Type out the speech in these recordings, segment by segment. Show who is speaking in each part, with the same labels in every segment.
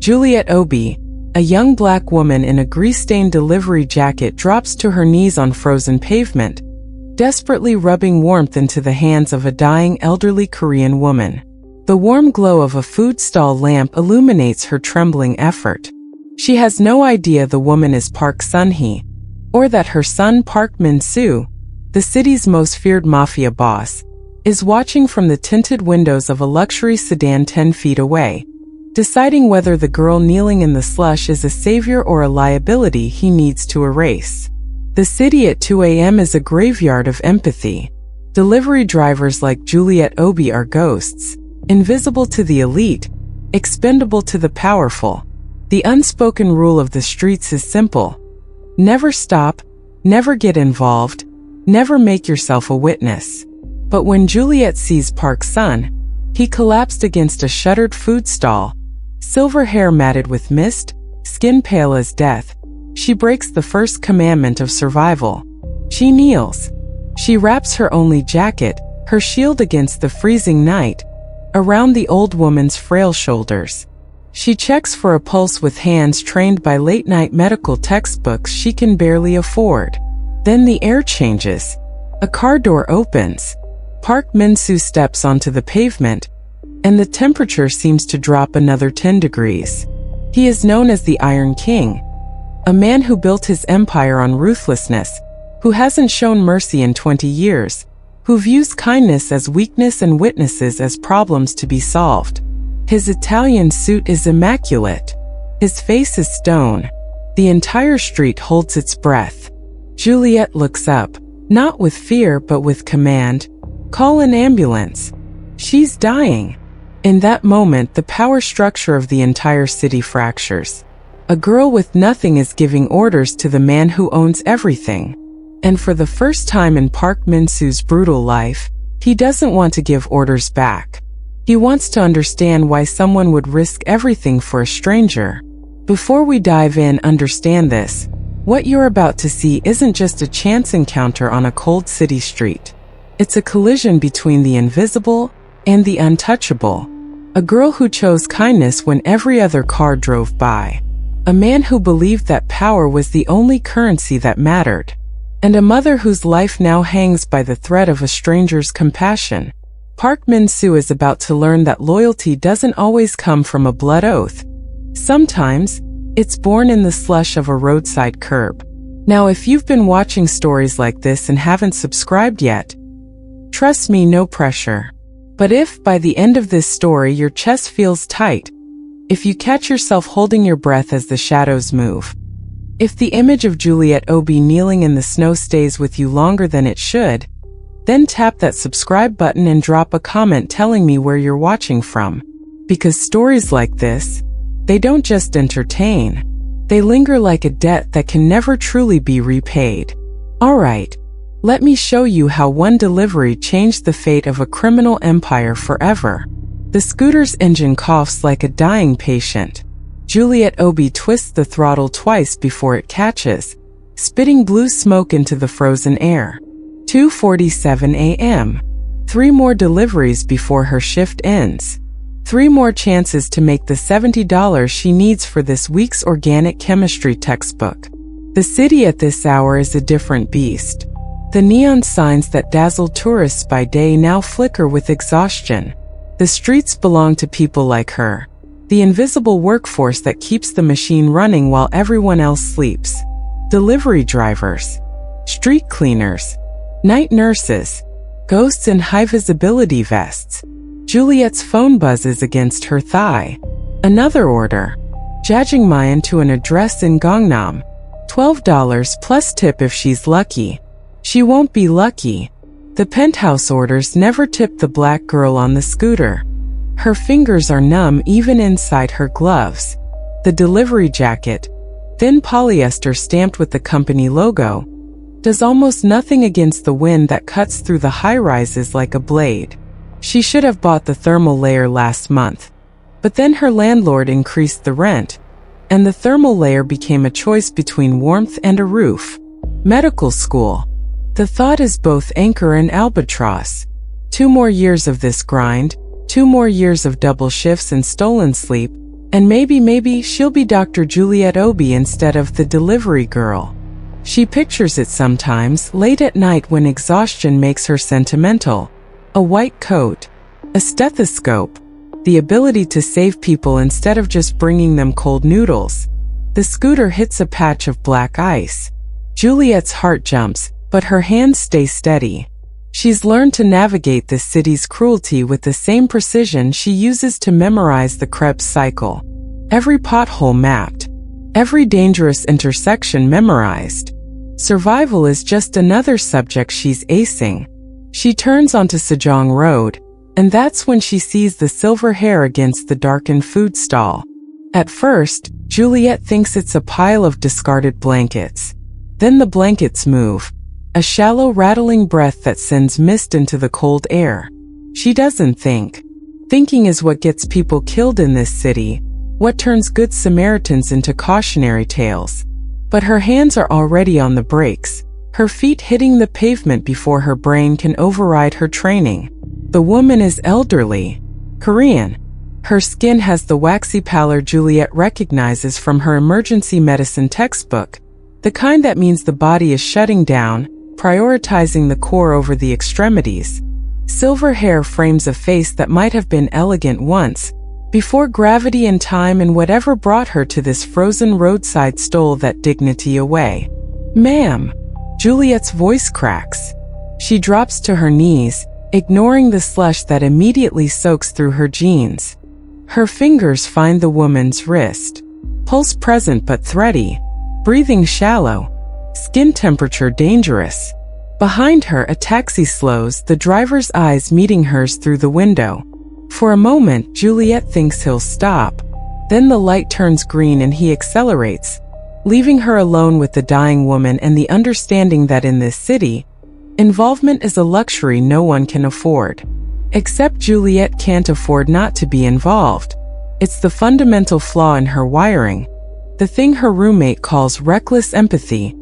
Speaker 1: Juliet Obi, a young black woman in a grease-stained delivery jacket, drops to her knees on frozen pavement, desperately rubbing warmth into the hands of a dying elderly Korean woman. The warm glow of a food stall lamp illuminates her trembling effort. She has no idea the woman is Park Sun-hee, or that her son Park Min-Soo, the city's most feared mafia boss, is watching from the tinted windows of a luxury sedan 10 feet away, deciding whether the girl kneeling in the slush is a savior or a liability he needs to erase. The city at 2 a.m. is a graveyard of empathy. Delivery drivers like Juliet Obi are ghosts, invisible to the elite, expendable to the powerful. The unspoken rule of the streets is simple: never stop, never get involved, never make yourself a witness. But when Juliet sees Park Sun, he collapsed against a shuttered food stall, silver hair matted with mist, skin pale as death. She breaks the first commandment of survival. She kneels. She wraps her only jacket, her shield against the freezing night, around the old woman's frail shoulders. She checks for a pulse with hands trained by late-night medical textbooks she can barely afford. Then the air changes. A car door opens. Park Min-Soo steps onto the pavement, and the temperature seems to drop another 10 degrees. He is known as the Iron King, a man who built his empire on ruthlessness, who hasn't shown mercy in 20 years, who views kindness as weakness and witnesses as problems to be solved. His Italian suit is immaculate. His face is stone. The entire street holds its breath. Juliet looks up, not with fear but with command. Call an ambulance. She's dying. In that moment, the power structure of the entire city fractures. A girl with nothing is giving orders to the man who owns everything. And for the first time in Park Min-Soo's brutal life, he doesn't want to give orders back. He wants to understand why someone would risk everything for a stranger. Before we dive in, understand this. What you're about to see isn't just a chance encounter on a cold city street. It's a collision between the invisible and the untouchable. A girl who chose kindness when every other car drove by. A man who believed that power was the only currency that mattered. And a mother whose life now hangs by the thread of a stranger's compassion. Park Min-Soo is about to learn that loyalty doesn't always come from a blood oath. Sometimes, it's born in the slush of a roadside curb. Now, if you've been watching stories like this and haven't subscribed yet, trust me, no pressure. But if, by the end of this story, your chest feels tight, if you catch yourself holding your breath as the shadows move, if the image of Juliet Obi kneeling in the snow stays with you longer than it should, then tap that subscribe button and drop a comment telling me where you're watching from. Because stories like this, they don't just entertain. They linger like a debt that can never truly be repaid. Alright, let me show you how one delivery changed the fate of a criminal empire forever. The scooter's engine coughs like a dying patient. Juliet Obi twists the throttle twice before it catches, spitting blue smoke into the frozen air. 2:47 a.m. 3 more deliveries before her shift ends. 3 more chances to make the $70 she needs for this week's organic chemistry textbook. The city at this hour is a different beast. The neon signs that dazzle tourists by day now flicker with exhaustion. The streets belong to people like her, the invisible workforce that keeps the machine running while everyone else sleeps. Delivery drivers, street cleaners, night nurses, ghosts in high-visibility vests. Juliet's phone buzzes against her thigh. Another order. Jajangmyeon to an address in Gangnam. $12 plus tip if she's lucky. She won't be lucky. The penthouse orders never tip the black girl on the scooter. Her fingers are numb even inside her gloves. The delivery jacket, thin polyester stamped with the company logo, does almost nothing against the wind that cuts through the high-rises like a blade. She should have bought the thermal layer last month. But then her landlord increased the rent, and the thermal layer became a choice between warmth and a roof. Medical school. The thought is both anchor and albatross. 2 more years of this grind, 2 more years of double shifts and stolen sleep, And maybe she'll be Dr. Juliet Obi instead of the delivery girl. She pictures it sometimes, late at night when exhaustion makes her sentimental. A white coat, a stethoscope, the ability to save people instead of just bringing them cold noodles. The scooter hits a patch of black ice. Juliet's heart jumps, but her hands stay steady. She's learned to navigate this city's cruelty with the same precision she uses to memorize the Krebs cycle. Every pothole mapped, every dangerous intersection memorized. Survival is just another subject she's acing. She turns onto Sejong Road, and that's when she sees the silver hair against the darkened food stall. At first, Juliet thinks it's a pile of discarded blankets. Then the blankets move, a shallow rattling breath that sends mist into the cold air. She doesn't think. Thinking is what gets people killed in this city, what turns good Samaritans into cautionary tales. But her hands are already on the brakes, her feet hitting the pavement before her brain can override her training. The woman is elderly, Korean. Her skin has the waxy pallor Juliet recognizes from her emergency medicine textbook, the kind that means the body is shutting down, prioritizing the core over the extremities. Silver hair frames a face that might have been elegant once, before gravity and time and whatever brought her to this frozen roadside stole that dignity away. "Ma'am." Juliet's voice cracks. She drops to her knees, ignoring the slush that immediately soaks through her jeans. Her fingers find the woman's wrist. Pulse present but thready. Breathing shallow. Skin temperature dangerous. Behind her, a taxi slows, the driver's eyes meeting hers through the window. For a moment, Juliet thinks he'll stop. Then the light turns green and he accelerates, leaving her alone with the dying woman and the understanding that in this city, involvement is a luxury no one can afford. Except Juliet can't afford not to be involved. It's the fundamental flaw in her wiring, the thing her roommate calls reckless empathy,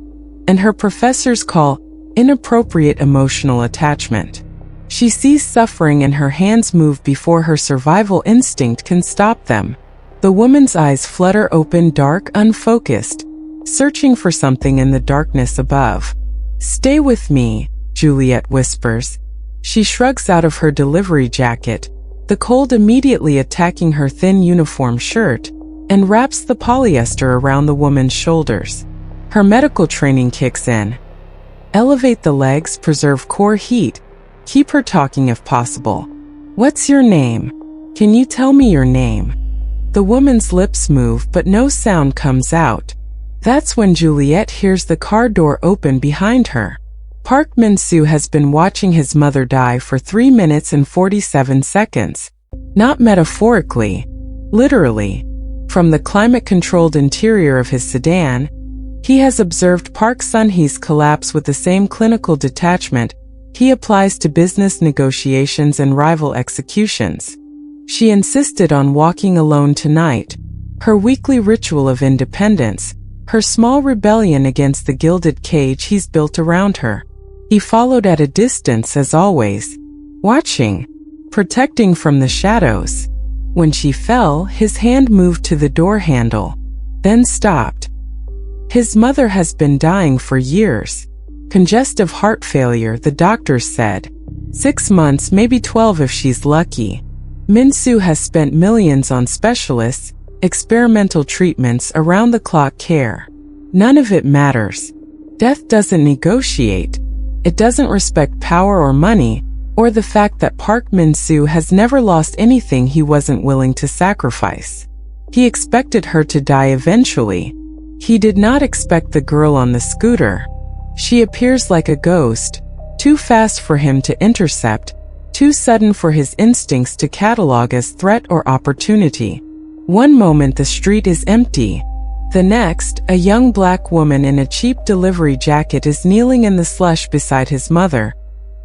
Speaker 1: and her professors call inappropriate emotional attachment. She sees suffering and her hands move before her survival instinct can stop them. The woman's eyes flutter open, dark, unfocused, searching for something in the darkness above. "Stay with me," Juliet whispers. She shrugs out of her delivery jacket, the cold immediately attacking her thin uniform shirt, and wraps the polyester around the woman's shoulders. Her medical training kicks in. Elevate the legs, preserve core heat, keep her talking if possible. "What's your name? Can you tell me your name?" The woman's lips move, but no sound comes out. That's when Juliet hears the car door open behind her. Park Min-Soo has been watching his mother die for 3 minutes and 47 seconds. Not metaphorically, literally. From the climate-controlled interior of his sedan, he has observed Park Sun-hee's collapse with the same clinical detachment he applies to business negotiations and rival executions. She insisted on walking alone tonight, her weekly ritual of independence, her small rebellion against the gilded cage he's built around her. He followed at a distance as always, watching, protecting from the shadows. When she fell, his hand moved to the door handle, then stopped. His mother has been dying for years. Congestive heart failure, the doctors said. 6 months, maybe 12 if she's lucky. Min-Soo has spent millions on specialists, experimental treatments, around-the-clock care. None of it matters. Death doesn't negotiate. It doesn't respect power or money, or the fact that Park Min-Soo has never lost anything he wasn't willing to sacrifice. He expected her to die eventually. He did not expect the girl on the scooter. She appears like a ghost, too fast for him to intercept, too sudden for his instincts to catalog as threat or opportunity. One moment the street is empty. The next, a young black woman in a cheap delivery jacket is kneeling in the slush beside his mother,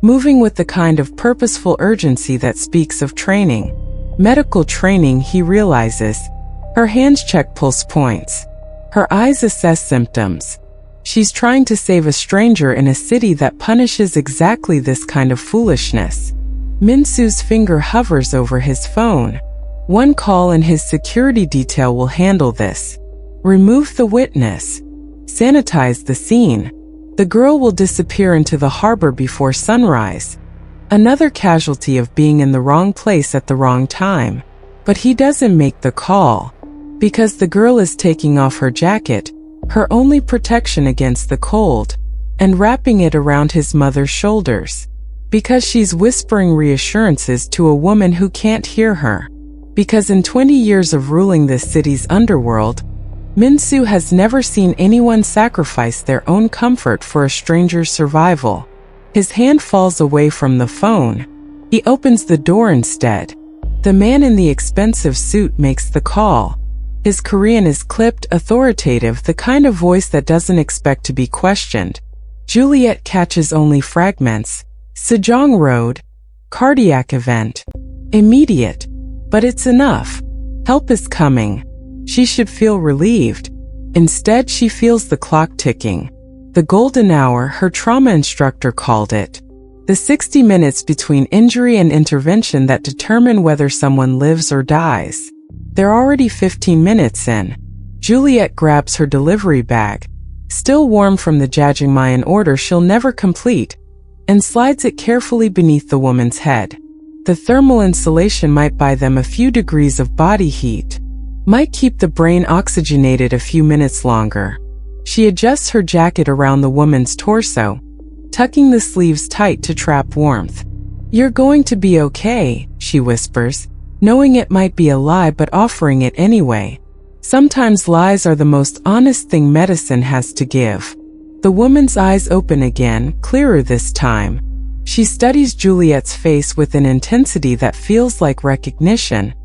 Speaker 1: moving with the kind of purposeful urgency that speaks of training. Medical training, he realizes. Her hands check pulse points. Her eyes assess symptoms. She's trying to save a stranger in a city that punishes exactly this kind of foolishness. Min-Soo's finger hovers over his phone. One call and his security detail will handle this. Remove the witness. Sanitize the scene. The girl will disappear into the harbor before sunrise. Another casualty of being in the wrong place at the wrong time. But he doesn't make the call. Because the girl is taking off her jacket, her only protection against the cold, and wrapping it around his mother's shoulders. Because she's whispering reassurances to a woman who can't hear her. Because in 20 years of ruling this city's underworld, Min-Soo has never seen anyone sacrifice their own comfort for a stranger's survival. His hand falls away from the phone. He opens the door instead. The man in the expensive suit makes the call. His Korean is clipped, authoritative, the kind of voice that doesn't expect to be questioned. Juliet catches only fragments. Sejong Road. Cardiac event. Immediate. But it's enough. Help is coming. She should feel relieved. Instead, she feels the clock ticking. The golden hour, her trauma instructor called it. The 60 minutes between injury and intervention that determine whether someone lives or dies. They're already 15 minutes in. Juliet grabs her delivery bag, still warm from the jjajangmyeon order she'll never complete, and slides it carefully beneath the woman's head. The thermal insulation might buy them a few degrees of body heat, might keep the brain oxygenated a few minutes longer. She adjusts her jacket around the woman's torso, tucking the sleeves tight to trap warmth. "You're going to be okay," she whispers, knowing it might be a lie but offering it anyway. Sometimes lies are the most honest thing medicine has to give. The woman's eyes open again, clearer this time. She studies Juliet's face with an intensity that feels like recognition,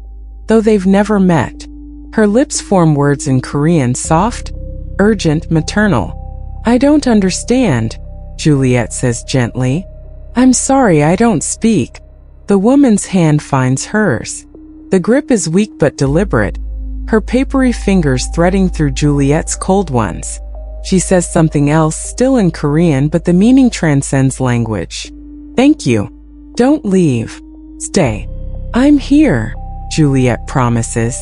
Speaker 1: though they've never met. Her lips form words in Korean, soft, urgent, maternal. "I don't understand," Juliet says gently. "I'm sorry, I don't speak." The woman's hand finds hers. The grip is weak but deliberate, her papery fingers threading through Juliet's cold ones. She says something else, still in Korean, but the meaning transcends language. "Thank you. Don't leave. Stay." "I'm here," Juliet promises.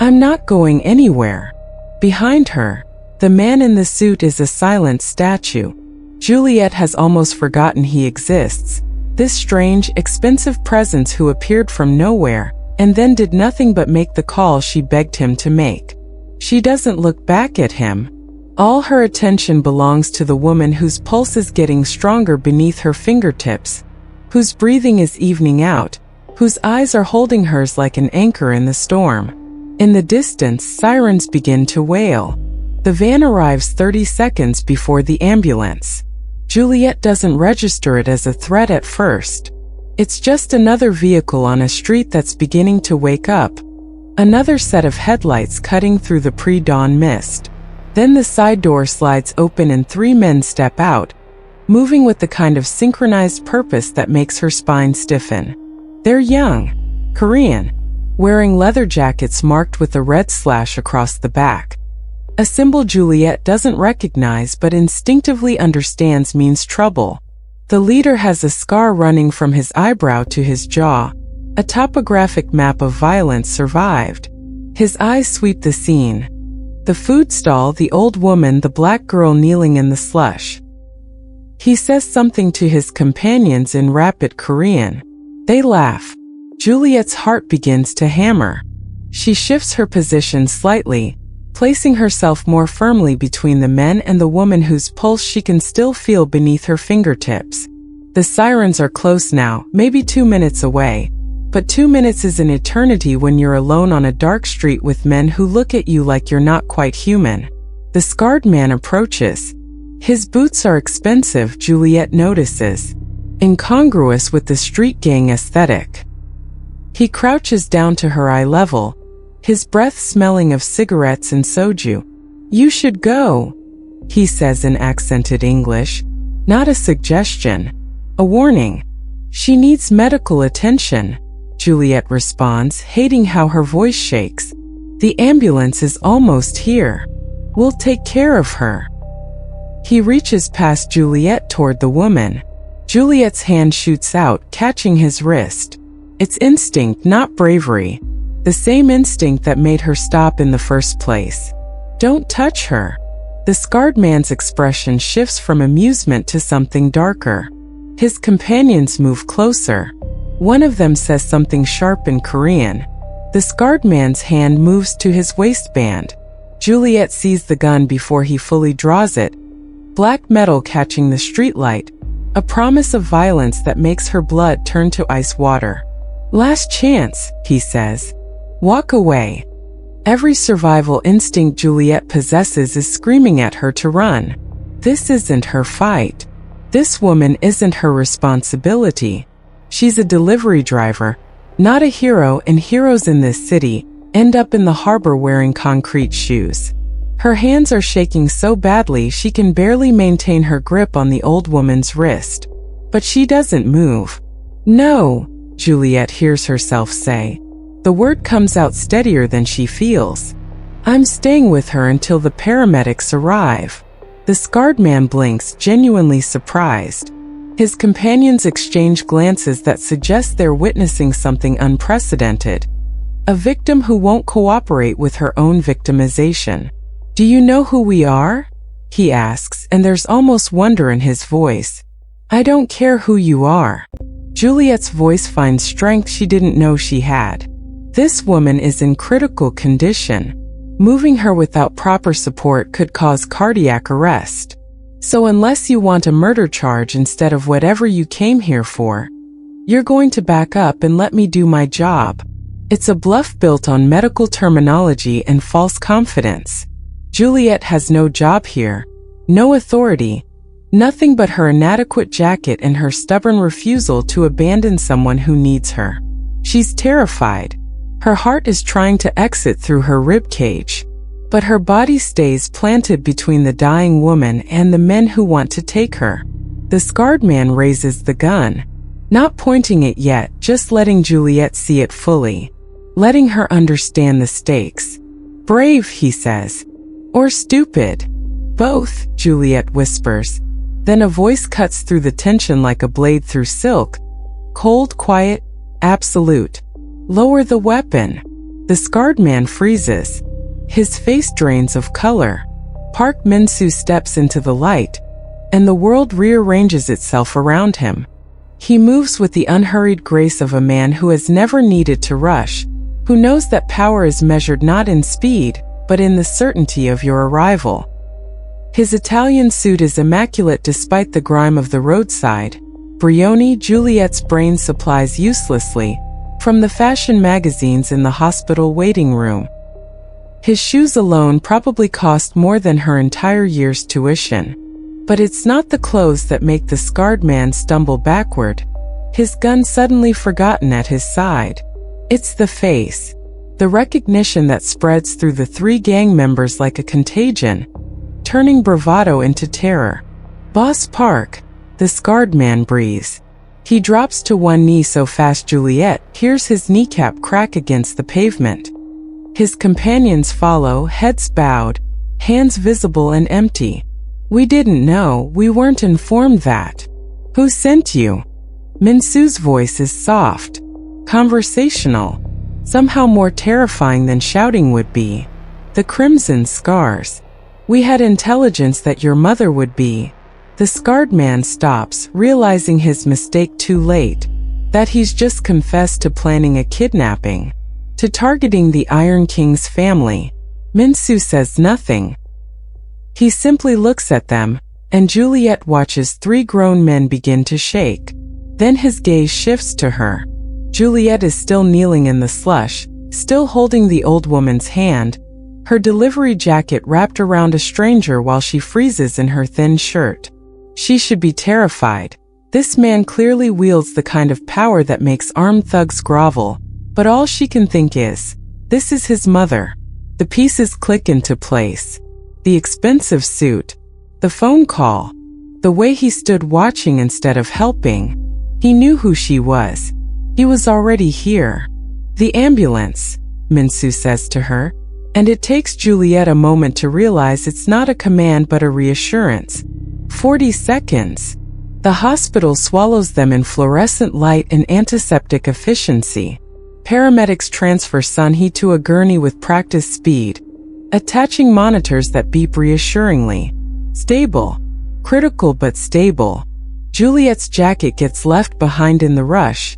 Speaker 1: "I'm not going anywhere." Behind her, the man in the suit is a silent statue. Juliet has almost forgotten he exists. This strange, expensive presence who appeared from nowhere, and then did nothing but make the call she begged him to make. She doesn't look back at him. All her attention belongs to the woman whose pulse is getting stronger beneath her fingertips, whose breathing is evening out, whose eyes are holding hers like an anchor in the storm. In the distance, sirens begin to wail. The van arrives 30 seconds before the ambulance. Juliet doesn't register it as a threat at first. It's just another vehicle on a street that's beginning to wake up. Another set of headlights cutting through the pre-dawn mist. Then the side door slides open and 3 men step out, moving with the kind of synchronized purpose that makes her spine stiffen. They're young, Korean, wearing leather jackets marked with a red slash across the back. A symbol Juliet doesn't recognize but instinctively understands means trouble. The leader has a scar running from his eyebrow to his jaw, a topographic map of violence survived. His eyes sweep the scene. The food stall, the old woman, the black girl kneeling in the slush. He says something to his companions in rapid Korean. They laugh. Juliet's heart begins to hammer. She shifts her position slightly, placing herself more firmly between the men and the woman whose pulse she can still feel beneath her fingertips. The sirens are close now, maybe 2 minutes away. But 2 minutes is an eternity when you're alone on a dark street with men who look at you like you're not quite human. The scarred man approaches. His boots are expensive, Juliet notices, incongruous with the street gang aesthetic. He crouches down to her eye level, his breath smelling of cigarettes and soju. "You should go," he says in accented English. Not a suggestion, a warning. "She needs medical attention," Juliet responds, hating how her voice shakes. "The ambulance is almost here. We'll take care of her." He reaches past Juliet toward the woman. Juliet's hand shoots out, catching his wrist. It's instinct, not bravery. The same instinct that made her stop in the first place. Don't touch her. The scarred man's expression shifts from amusement to something darker. His companions move closer. One of them says something sharp in Korean. The scarred man's hand moves to his waistband. Juliet sees the gun before he fully draws it. Black metal catching the streetlight. A promise of violence that makes her blood turn to ice water. Last chance, he says. Walk away. Every survival instinct Juliet possesses is screaming at her to run. This isn't her fight. This woman isn't her responsibility. She's a delivery driver, not a hero, and heroes in this city end up in the harbor wearing concrete shoes. Her hands are shaking so badly she can barely maintain her grip on the old woman's wrist. But she doesn't move. No, Juliet hears herself say. The word comes out steadier than she feels. I'm staying with her until the paramedics arrive. The scarred man blinks, genuinely surprised. His companions exchange glances that suggest they're witnessing something unprecedented. A victim who won't cooperate with her own victimization. Do you know who we are? He asks, and there's almost wonder in his voice. I don't care who you are. Juliet's voice finds strength she didn't know she had. This woman is in critical condition. Moving her without proper support could cause cardiac arrest. So unless you want a murder charge instead of whatever you came here for, you're going to back up and let me do my job. It's a bluff built on medical terminology and false confidence. Juliet has no job here, no authority, nothing but her inadequate jacket and her stubborn refusal to abandon someone who needs her. She's terrified. Her heart is trying to exit through her ribcage, but her body stays planted between the dying woman and the men who want to take her. The scarred man raises the gun, not pointing it yet, just letting Juliet see it fully, letting her understand the stakes. Brave, he says. Or stupid. Both, Juliet whispers. Then a voice cuts through the tension like a blade through silk. Cold, quiet, absolute. Lower the weapon. The scarred man freezes. His face drains of color. Park Min-Soo steps into the light, and the world rearranges itself around him. He moves with the unhurried grace of a man who has never needed to rush, who knows that power is measured not in speed, but in the certainty of your arrival. His Italian suit is immaculate despite the grime of the roadside. Brioni, Juliet's brain supplies uselessly, from the fashion magazines in the hospital waiting room. His shoes alone probably cost more than her entire year's tuition. But it's not the clothes that make the scarred man stumble backward. His gun suddenly forgotten at his side. It's the face. The recognition that spreads through the three gang members like a contagion, turning bravado into terror. Boss Park, the scarred man breathes. He drops to one knee so fast Juliet hears his kneecap crack against the pavement. His companions follow, heads bowed, hands visible and empty. We didn't know, we weren't informed that. Who sent you? Min-Soo's voice is soft, conversational, somehow more terrifying than shouting would be. The crimson scars. We had intelligence that your mother would be. The scarred man stops, realizing his mistake too late, that he's just confessed to planning a kidnapping, to targeting the Iron King's family. Min-Soo says nothing. He simply looks at them, and Juliet watches three grown men begin to shake. Then his gaze shifts to her. Juliet is still kneeling in the slush, still holding the old woman's hand, her delivery jacket wrapped around a stranger while she freezes in her thin shirt. She should be terrified. This man clearly wields the kind of power that makes armed thugs grovel, but all she can think is, this is his mother. The pieces click into place. The expensive suit, the phone call, the way he stood watching instead of helping. He knew who she was. He was already here. The ambulance, Min-Soo says to her, and it takes Juliet a moment to realize it's not a command but a reassurance. 40 seconds. The hospital swallows them in fluorescent light and antiseptic efficiency. Paramedics transfer Sun-hee to a gurney with practice speed, attaching monitors that beep reassuringly. Stable. Critical but stable. Juliet's jacket gets left behind in the rush,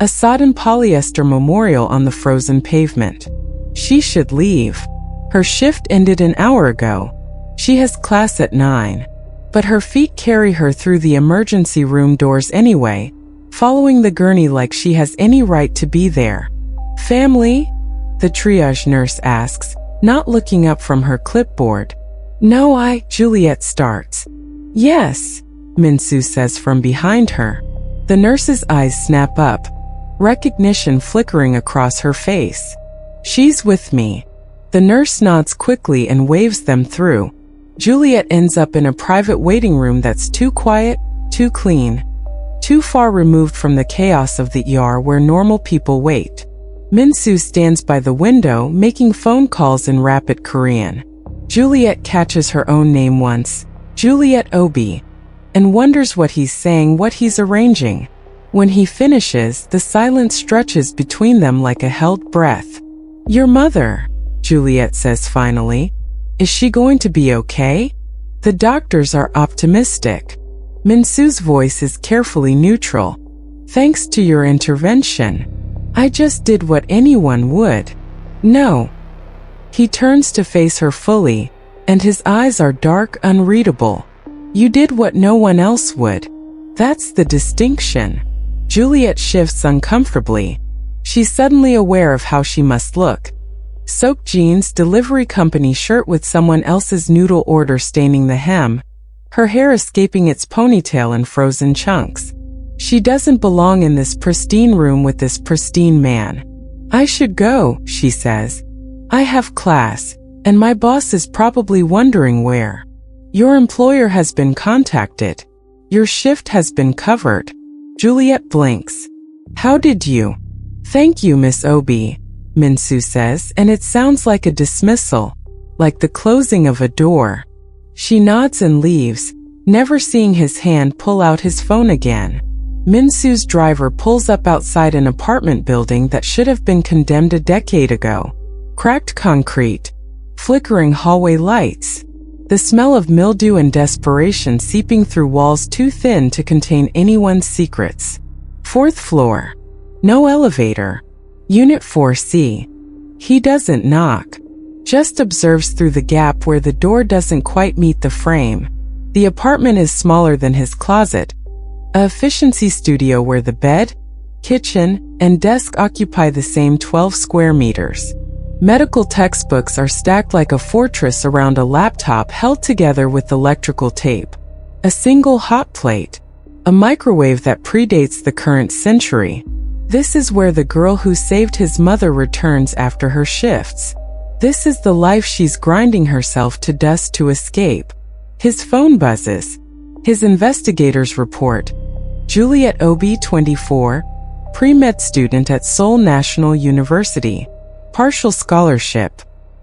Speaker 1: a sodden polyester memorial on the frozen pavement. She should leave. Her shift ended an hour ago. She has class at 9. But her feet carry her through the emergency room doors anyway, following the gurney like she has any right to be there. Family? The triage nurse asks, not looking up from her clipboard. No, Juliet starts. Yes, Min-Soo says from behind her. The nurse's eyes snap up, recognition flickering across her face. She's with me. The nurse nods quickly and waves them through. Juliet ends up in a private waiting room that's too quiet, too clean, too far removed from the chaos of the ER where normal people wait. Min-Soo stands by the window making phone calls in rapid Korean. Juliet catches her own name once, Juliet Obi, and wonders what he's saying, what he's arranging. When he finishes, the silence stretches between them like a held breath. Your mother, Juliet says finally. Is she going to be okay? The doctors are optimistic. Min-Soo's voice is carefully neutral. Thanks to your intervention. I just did what anyone would. No. He turns to face her fully, and his eyes are dark, unreadable. You did what no one else would. That's the distinction. Juliet shifts uncomfortably. She's suddenly aware of how she must look. Soaked jeans, delivery company shirt with someone else's noodle order staining the hem, her hair escaping its ponytail in frozen chunks. She doesn't belong in this pristine room with this pristine man. I should go, she says. I have class, and my boss is probably wondering where. Your employer has been contacted. Your shift has been covered. Juliet blinks. How did you? Thank you, Miss Obi, Min-Soo says, and it sounds like a dismissal, like the closing of a door. She nods and leaves, never seeing his hand pull out his phone again. Min-Soo's driver pulls up outside an apartment building that should have been condemned a decade ago. Cracked concrete, flickering hallway lights, the smell of mildew and desperation seeping through walls too thin to contain anyone's secrets. 4th floor. No elevator. Unit 4C. He doesn't knock, just observes through the gap where the door doesn't quite meet the frame. The apartment is smaller than his closet, a efficiency studio where the bed, kitchen, and desk occupy the same 12 square meters. Medical textbooks are stacked like a fortress around a laptop held together with electrical tape. A single hot plate, a microwave that predates the current century. This is where the girl who saved his mother returns after her shifts. This is the life she's grinding herself to dust to escape. His phone buzzes. His investigators report. Juliet Obi, 24, pre-med student at Seoul National University. Partial scholarship.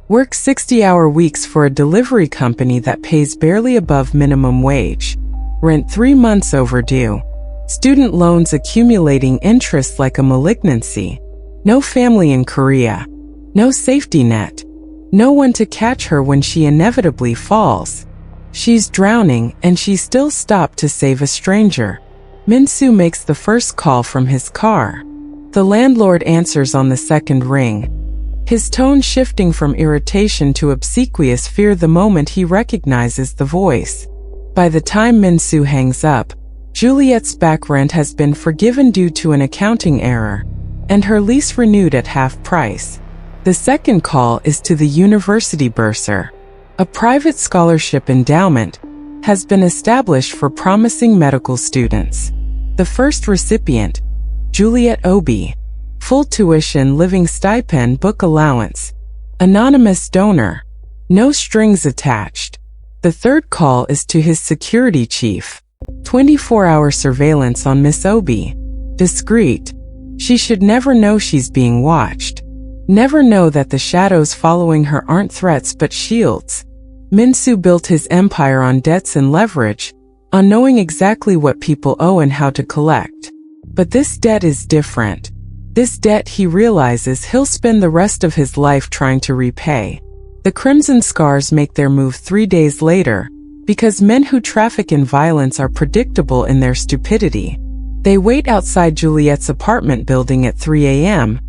Speaker 1: Works 60-hour weeks for a delivery company that pays barely above minimum wage. Rent 3 months overdue. Student loans accumulating interest like a malignancy. No family in Korea. No safety net. No one to catch her when she inevitably falls. She's drowning, and she still stopped to save a stranger. Min-Soo makes the first call from his car. The landlord answers on the second ring, his tone shifting from irritation to obsequious fear the moment he recognizes the voice. By the time Min-Soo hangs up, Juliet's back rent has been forgiven due to an accounting error, and her lease renewed at half price. The second call is to the university bursar. A private scholarship endowment has been established for promising medical students. The first recipient, Juliet Obi. Full tuition, living stipend, book allowance. Anonymous donor. No strings attached. The third call is to his security chief. 24-hour surveillance on Miss Obi. Discreet. She should never know she's being watched. Never know that the shadows following her aren't threats but shields. Min-Soo built his empire on debts and leverage, on knowing exactly what people owe and how to collect. But this debt is different. This debt he realizes he'll spend the rest of his life trying to repay. The Crimson Scars make their move 3 days later, because men who traffic in violence are predictable in their stupidity. They wait outside Juliet's apartment building at 3 a.m.,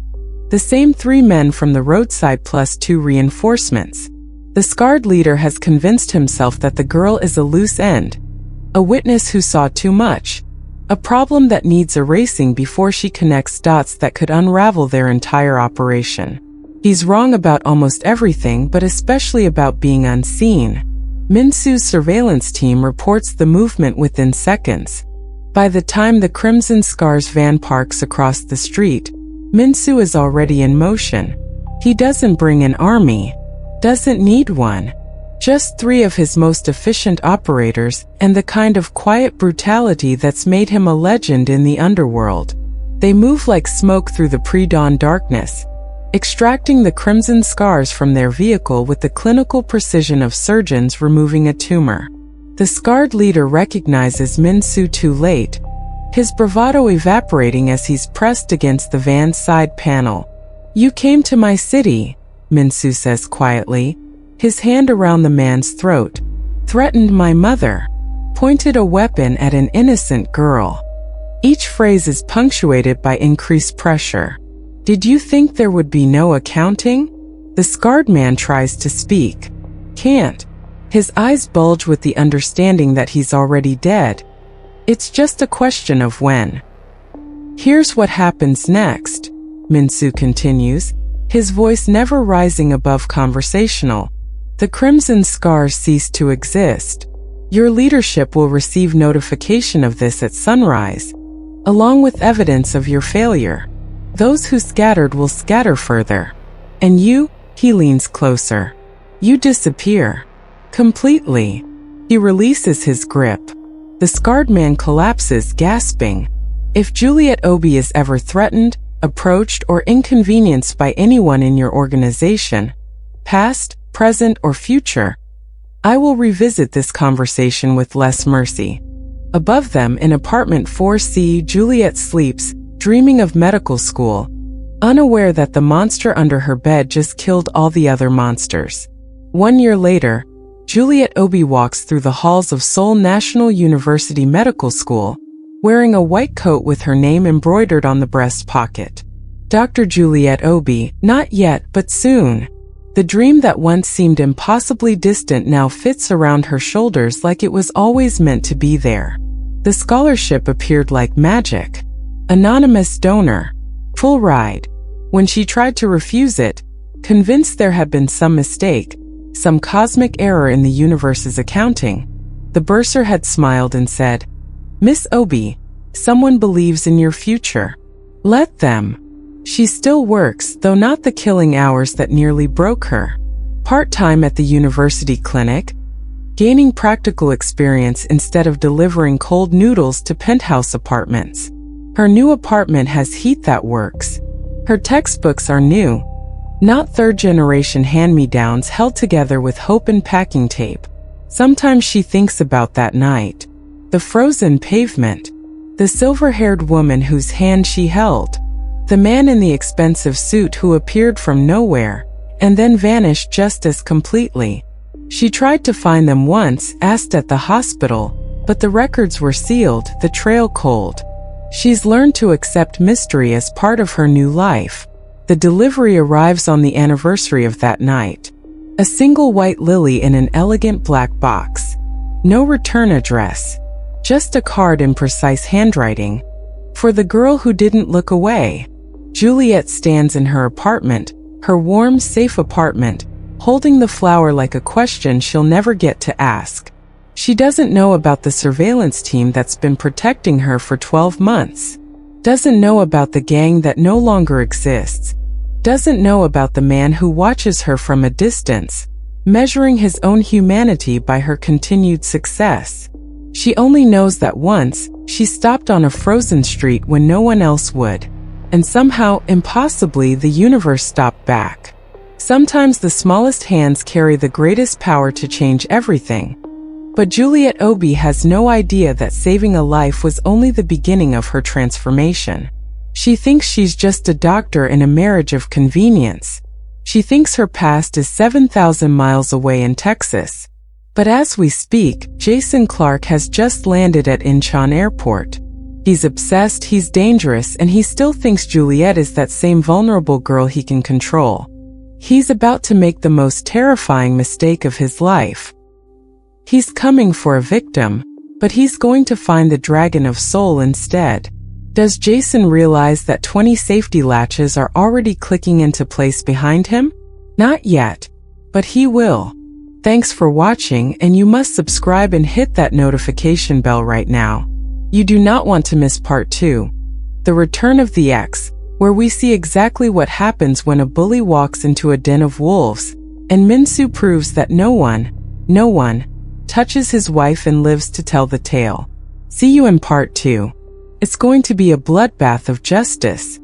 Speaker 1: the same 3 men from the roadside plus 2 reinforcements. The scarred leader has convinced himself that the girl is a loose end, a witness who saw too much, a problem that needs erasing before she connects dots that could unravel their entire operation. He's wrong about almost everything, but especially about being unseen. Min-Soo's surveillance team reports the movement within seconds. By the time the Crimson Scars van parks across the street, Min-Soo is already in motion. He doesn't bring an army, doesn't need one. Just 3 of his most efficient operators and the kind of quiet brutality that's made him a legend in the underworld. They move like smoke through the pre-dawn darkness, extracting the Crimson Scars from their vehicle with the clinical precision of surgeons removing a tumor. The scarred leader recognizes Min-Soo too late, his bravado evaporating as he's pressed against the van's side panel. "You came to my city," Min-Soo says quietly, his hand around the man's throat. "Threatened my mother. Pointed a weapon at an innocent girl." Each phrase is punctuated by increased pressure. "Did you think there would be no accounting?" The scarred man tries to speak. Can't. His eyes bulge with the understanding that he's already dead. It's just a question of when. "Here's what happens next," Min-Soo continues, his voice never rising above conversational. "The Crimson Scars cease to exist. Your leadership will receive notification of this at sunrise, along with evidence of your failure. Those who scattered will scatter further. And you," he leans closer, "you disappear. Completely." He releases his grip. The scarred man collapses, gasping. "If Juliet Obi is ever threatened, approached, or inconvenienced by anyone in your organization, past, present, or future, I will revisit this conversation with less mercy." Above them, in apartment 4C, Juliet sleeps, dreaming of medical school, unaware that the monster under her bed just killed all the other monsters. 1 year later, Juliet Obi walks through the halls of Seoul National University Medical School, wearing a white coat with her name embroidered on the breast pocket. Dr. Juliet Obi, not yet, but soon. The dream that once seemed impossibly distant now fits around her shoulders like it was always meant to be there. The scholarship appeared like magic. Anonymous donor. Full ride. When she tried to refuse it, convinced there had been some mistake, some cosmic error in the universe's accounting, the bursar had smiled and said, "Miss Obi, someone believes in your future. Let them." She still works, though not the killing hours that nearly broke her. Part-time at the university clinic, gaining practical experience instead of delivering cold noodles to penthouse apartments. Her new apartment has heat that works. Her textbooks are new, not third-generation hand-me-downs held together with hope and packing tape. Sometimes she thinks about that night. The frozen pavement. The silver-haired woman whose hand she held. The man in the expensive suit who appeared from nowhere, and then vanished just as completely. She tried to find them once, asked at the hospital, but the records were sealed, the trail cold. She's learned to accept mystery as part of her new life. The delivery arrives on the anniversary of that night. A single white lily in an elegant black box. No return address. Just a card in precise handwriting. For the girl who didn't look away. Juliet stands in her apartment, her warm, safe apartment, holding the flower like a question she'll never get to ask. She doesn't know about the surveillance team that's been protecting her for 12 months. Doesn't know about the gang that no longer exists. Doesn't know about the man who watches her from a distance, measuring his own humanity by her continued success. She only knows that once, she stopped on a frozen street when no one else would. And somehow, impossibly, the universe stopped back. Sometimes the smallest hands carry the greatest power to change everything. But Juliet Obi has no idea that saving a life was only the beginning of her transformation. She thinks she's just a doctor in a marriage of convenience. She thinks her past is 7,000 miles away in Texas. But as we speak, Jason Clarke has just landed at Incheon Airport. He's obsessed, he's dangerous, and he still thinks Juliet is that same vulnerable girl he can control. He's about to make the most terrifying mistake of his life. He's coming for a victim, but he's going to find the Dragon of Soul instead. Does Jason realize that 20 safety latches are already clicking into place behind him? Not yet, but he will. Thanks for watching, and you must subscribe and hit that notification bell right now. You do not want to miss part 2, The Return of the Ex, where we see exactly what happens when a bully walks into a den of wolves, and Min-Soo proves that no one, touches his wife and lives to tell the tale. See you in part 2. It's going to be a bloodbath of justice.